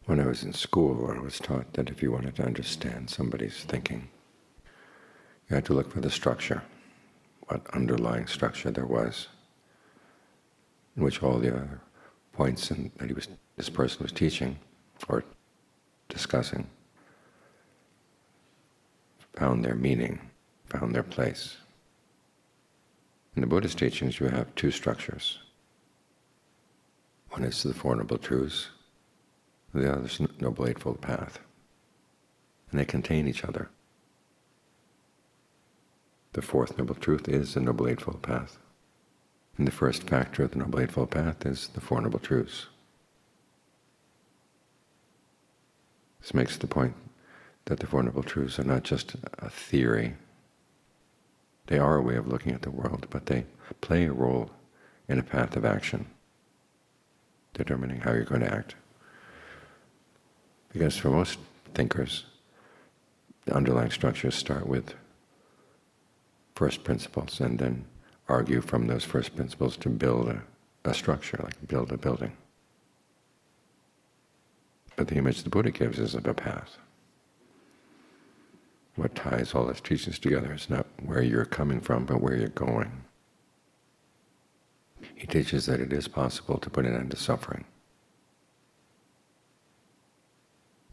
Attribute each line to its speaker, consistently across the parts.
Speaker 1: When I was in school, I was taught that if you wanted to understand somebody's thinking, you had to look for the structure, what underlying structure there was, in which all the other points that this person was teaching or discussing found their meaning, found their place. In the Buddhist teachings, you have two structures. One is the Four Noble Truths, the other is Noble Eightfold Path, and they contain each other. The fourth Noble Truth is the Noble Eightfold Path, and the first factor of the Noble Eightfold Path is the Four Noble Truths. This makes the point that the Four Noble Truths are not just a theory. They are a way of looking at the world, but they play a role in a path of action, determining how you're going to act. Because for most thinkers, the underlying structures start with first principles and then argue from those first principles to build a structure, like build a building. But the image the Buddha gives is of a path. What ties all his teachings together is not where you're coming from, but where you're going. He teaches that it is possible to put an end to suffering.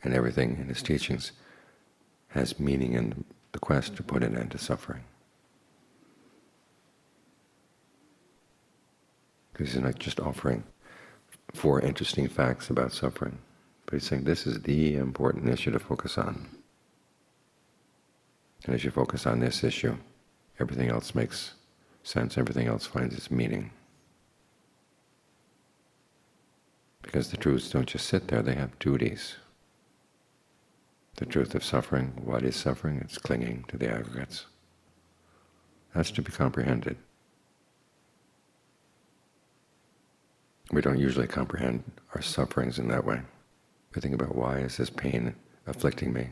Speaker 1: And everything in his teachings has meaning in the quest to put an end to suffering. Because he's not just offering 4 interesting facts about suffering, but he's saying this is the important issue to focus on. And as you focus on this issue, everything else makes sense, everything else finds its meaning. Because the truths don't just sit there, they have duties. The truth of suffering, what is suffering? It's clinging to the aggregates. That's to be comprehended. We don't usually comprehend our sufferings in that way. We think about, why is this pain afflicting me?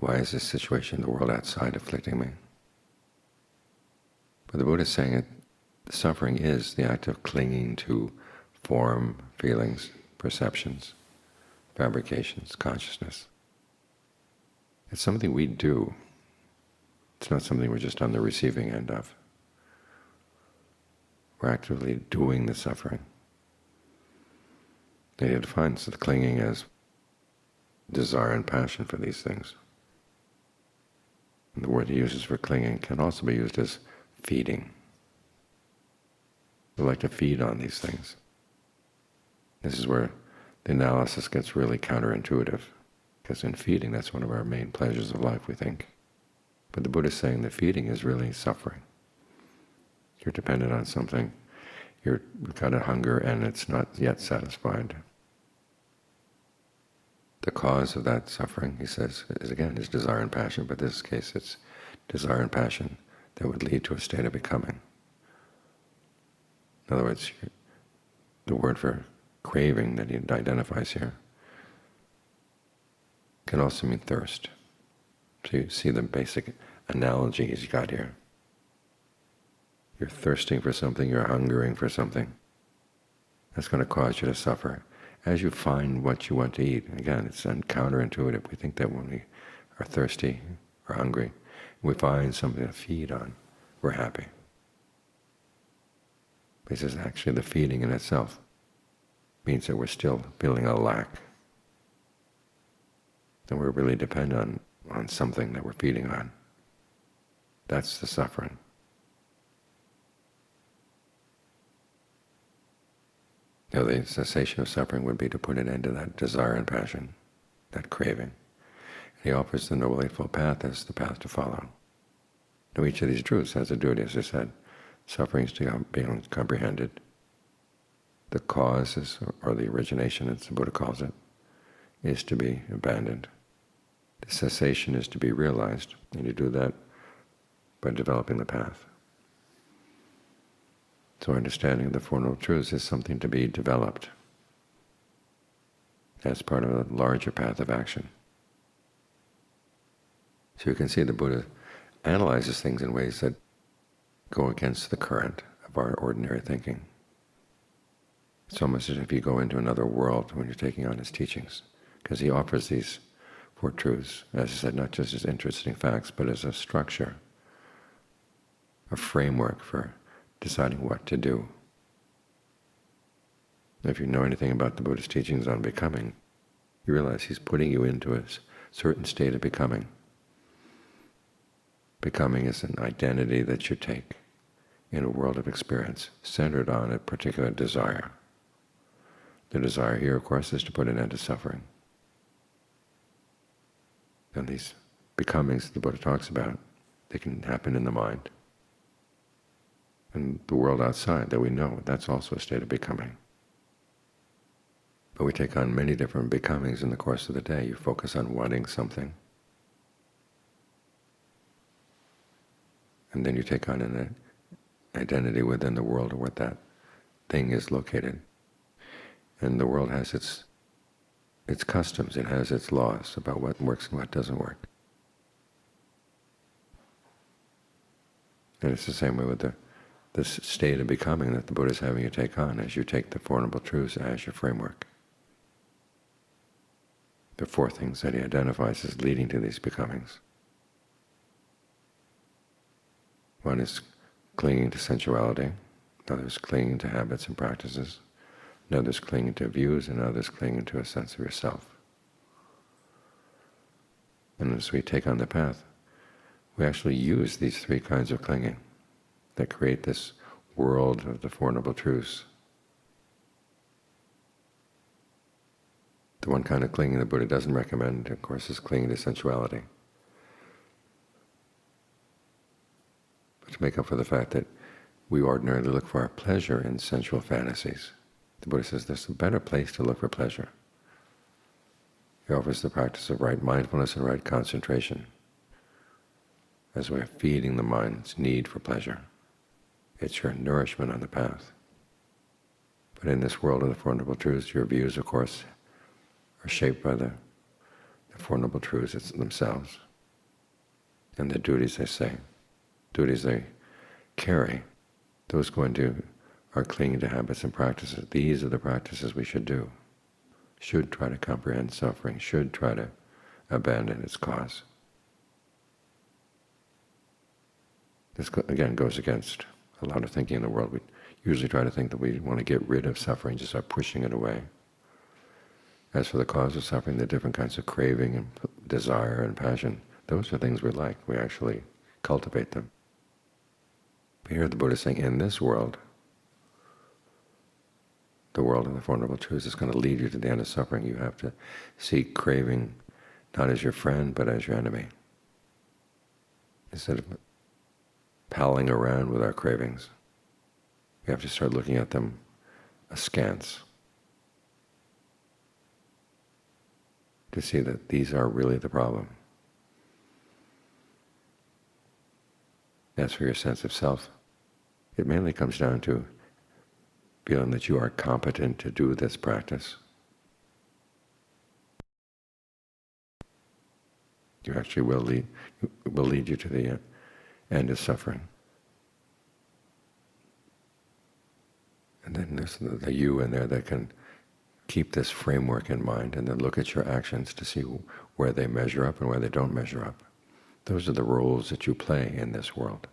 Speaker 1: Why is this situation in the world outside afflicting me? But the Buddha is saying that suffering is the act of clinging to form, feelings, perceptions, fabrications, consciousness. It's something we do. It's not something we're just on the receiving end of. We're actively doing the suffering. He defines the clinging as desire and passion for these things. And the word he uses for clinging can also be used as feeding. We like to feed on these things. This is where the analysis gets really counterintuitive, because in feeding, that's one of our main pleasures of life, we think. But the Buddha is saying that feeding is really suffering. You're dependent on something, you've got a hunger and it's not yet satisfied. The cause of that suffering, he says, is desire and passion, but in this case it's desire and passion that would lead to a state of becoming. In other words, the word for craving that he identifies here can also mean thirst. So you see the basic analogy he's got here. You're thirsting for something, you're hungering for something. That's going to cause you to suffer. As you find what you want to eat, again, it's counterintuitive. We think that when we are thirsty or hungry, we find something to feed on, we're happy. But he says actually the feeding in itself means that we're still feeling a lack, that we're really dependent on something that we're feeding on. That's the suffering. Now, the cessation of suffering would be to put an end to that desire and passion, that craving. And he offers the Noble Eightfold Path as the path to follow. Now, each of these truths has a duty, as I said. Suffering is to be comprehended. The cause is, or the origination, as the Buddha calls it, is to be abandoned. The cessation is to be realized, and you do that by developing the path. So understanding of the Four Noble Truths is something to be developed as part of a larger path of action. So you can see the Buddha analyzes things in ways that go against the current of our ordinary thinking. It's almost as if you go into another world when you're taking on his teachings, because he offers these four truths, as I said, not just as interesting facts, but as a structure, a framework for deciding what to do. If you know anything about the Buddhist teachings on becoming, you realize he's putting you into a certain state of becoming. Becoming is an identity that you take in a world of experience centered on a particular desire. The desire here, of course, is to put an end to suffering. And these becomings the Buddha talks about, they can happen in the mind. And the world outside that we know, that's also a state of becoming. But we take on many different becomings in the course of the day. You focus on wanting something, and then you take on an identity within the world of what that thing is located. And the world has its customs, it has its laws about what works and what doesn't work. And it's the same way with this state of becoming that the Buddha is having you take on as you take the Four Noble Truths as your framework. The four things that he identifies as leading to these becomings. One is clinging to sensuality, another is clinging to habits and practices, another is clinging to views, and another is clinging to a sense of yourself. And as we take on the path, we actually use these three kinds of clinging that create this world of the Four Noble Truths. The one kind of clinging the Buddha doesn't recommend, of course, is clinging to sensuality. But to make up for the fact that we ordinarily look for our pleasure in sensual fantasies, the Buddha says there's a better place to look for pleasure. He offers the practice of right mindfulness and right concentration as a way of feeding the mind's need for pleasure. It's your nourishment on the path. But in this world of the Four Noble Truths, your views, of course, are shaped by the Four Noble Truths themselves. And the duties they say, duties they carry, those going to are clinging to habits and practices. These are the practices we should do. Should try to comprehend suffering, should try to abandon its cause. This, again, goes against a lot of thinking in the world. We usually try to think that we want to get rid of suffering, just start pushing it away. As for the cause of suffering, the different kinds of craving and desire and passion, those are things we like. We actually cultivate them. But here the Buddha is saying, in this world, the world of the Four Noble Truths is going to lead you to the end of suffering. You have to see craving not as your friend, but as your enemy. Instead of palling around with our cravings, we have to start looking at them askance, to see that these are really the problem. As for your sense of self, it mainly comes down to feeling that you are competent to do this practice. You actually will lead you to the end of suffering. And then there's the you in there that can keep this framework in mind and then look at your actions to see where they measure up and where they don't measure up. Those are the roles that you play in this world.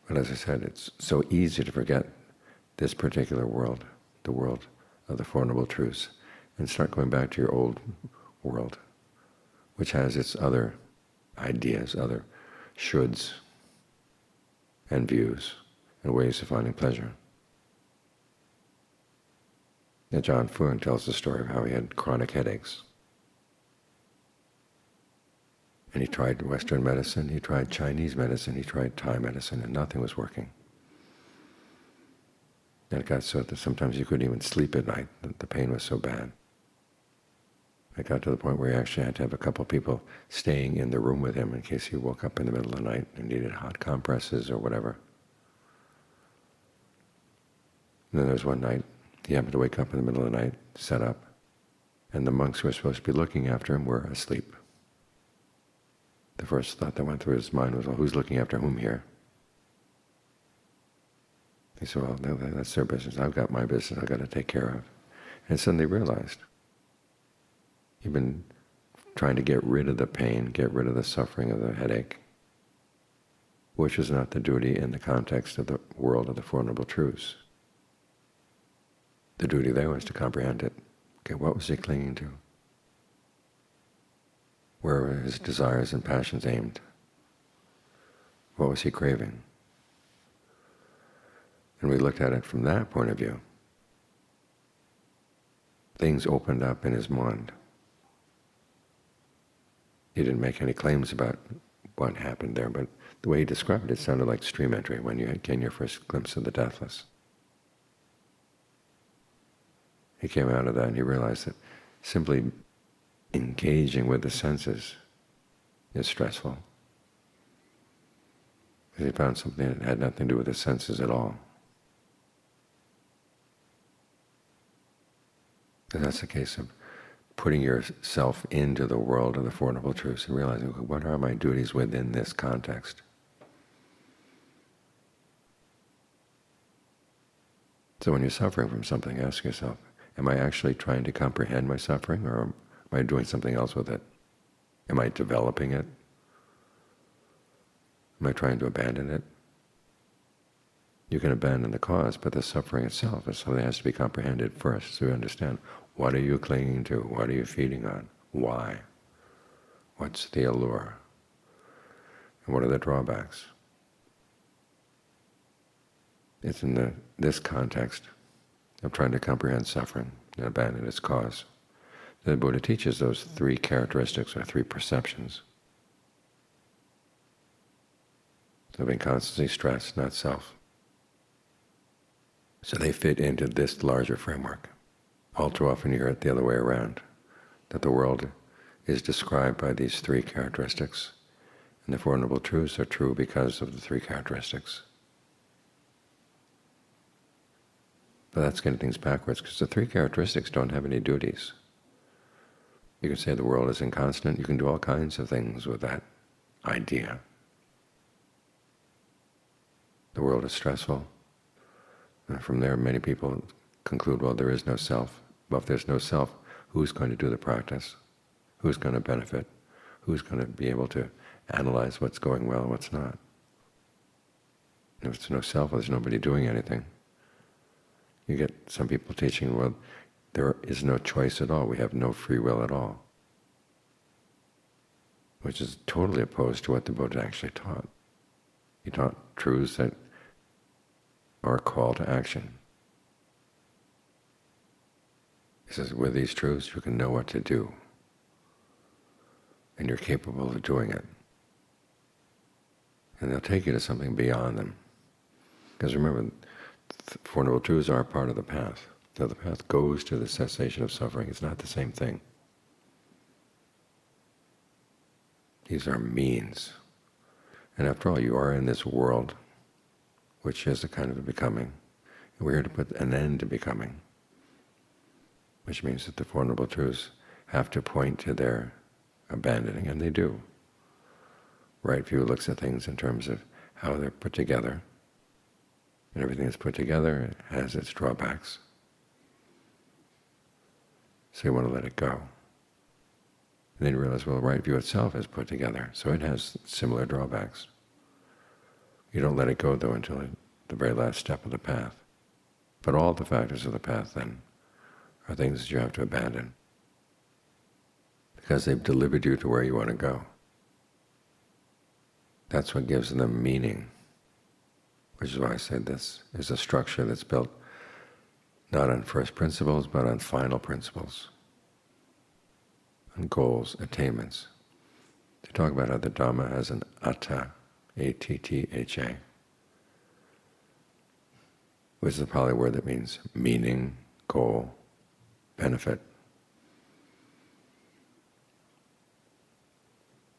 Speaker 1: But as I said, it's so easy to forget this particular world, the world of the Four Noble Truths, and start going back to your old world, which has its other ideas, other shoulds and views and ways of finding pleasure. Now John Fuang tells the story of how he had chronic headaches. And he tried Western medicine, he tried Chinese medicine, he tried Thai medicine, and nothing was working. And it got so that sometimes he couldn't even sleep at night, the pain was so bad. It got to the point where he actually had to have a couple of people staying in the room with him in case he woke up in the middle of the night and needed hot compresses or whatever. And then there was one night, he happened to wake up in the middle of the night, sat up, and the monks who were supposed to be looking after him were asleep. The first thought that went through his mind was, well, who's looking after whom here? He said, well, that's their business. I've got my business I've got to take care of. And suddenly realized you've been trying to get rid of the pain, get rid of the suffering of the headache, which is not the duty in the context of the world of the Four Noble Truths. The duty there was to comprehend it. Okay, what was he clinging to? Where were his desires and passions aimed? What was he craving? And we looked at it from that point of view. Things opened up in his mind. He didn't make any claims about what happened there, but the way he described it sounded like stream entry when you gain your first glimpse of the deathless. He came out of that and he realized that simply engaging with the senses is stressful. Because he found something that had nothing to do with the senses at all. And that's the case of putting yourself into the world of the Four Noble Truths and realizing, what are my duties within this context? So when you're suffering from something, ask yourself, am I actually trying to comprehend my suffering, or am I doing something else with it? Am I developing it? Am I trying to abandon it? You can abandon the cause, but the suffering itself is something that has to be comprehended first, so you understand, what are you clinging to? What are you feeding on? Why? What's the allure? And what are the drawbacks? It's in this context of trying to comprehend suffering and abandon its cause that the Buddha teaches those three characteristics, or three perceptions, of inconstancy, stress, not self. So they fit into this larger framework. All too often you hear it the other way around, that the world is described by these three characteristics, and the Four Noble Truths are true because of the three characteristics. But that's getting things backwards, because the three characteristics don't have any duties. You can say the world is inconstant. You can do all kinds of things with that idea. The world is stressful. And from there, many people conclude, well, there is no self. Well, if there's no self, who's going to do the practice? Who's going to benefit? Who's going to be able to analyze what's going well and what's not? If there's no self, there's nobody doing anything. You get some people teaching, well, there is no choice at all. We have no free will at all, which is totally opposed to what the Buddha actually taught. He taught truths that are a call to action. He says, with these truths you can know what to do, and you're capable of doing it. And they'll take you to something beyond them. Because remember, the Four Noble Truths are part of the path. So the path goes to the cessation of suffering. It's not the same thing. These are means. And after all, you are in this world, which is a kind of a becoming. And we're here to put an end to becoming, which means that the Four Noble Truths have to point to their abandoning, and they do. Right view looks at things in terms of how they're put together, and everything that's put together has its drawbacks. So you want to let it go. And then you realize, well, right view itself is put together, so it has similar drawbacks. You don't let it go, though, until the very last step of the path. But all the factors of the path, then, are things that you have to abandon, because they've delivered you to where you want to go. That's what gives them meaning, which is why I say this is a structure that's built not on first principles, but on final principles, on goals, attainments. They talk about how the Dhamma has an atta, A-T-T-H-A, which is a Pali word that means meaning, goal, benefit.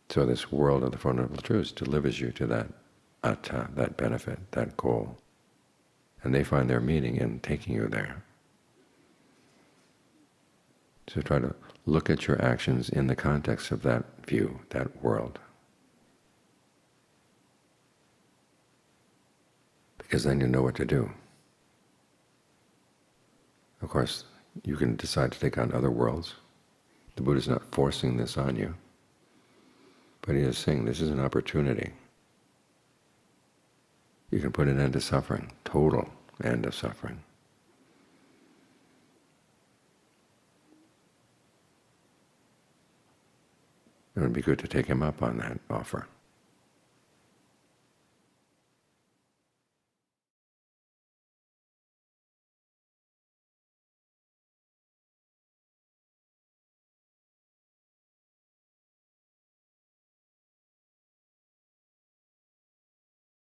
Speaker 1: So this world of the Four Noble Truths delivers you to that atta, that benefit, that goal. And they find their meaning in taking you there. So try to look at your actions in the context of that view, that world. Because then you know what to do. Of course, you can decide to take on other worlds. The Buddha is not forcing this on you, but he is saying this is an opportunity. You can put an end to suffering, total end of suffering. It would be good to take him up on that offer.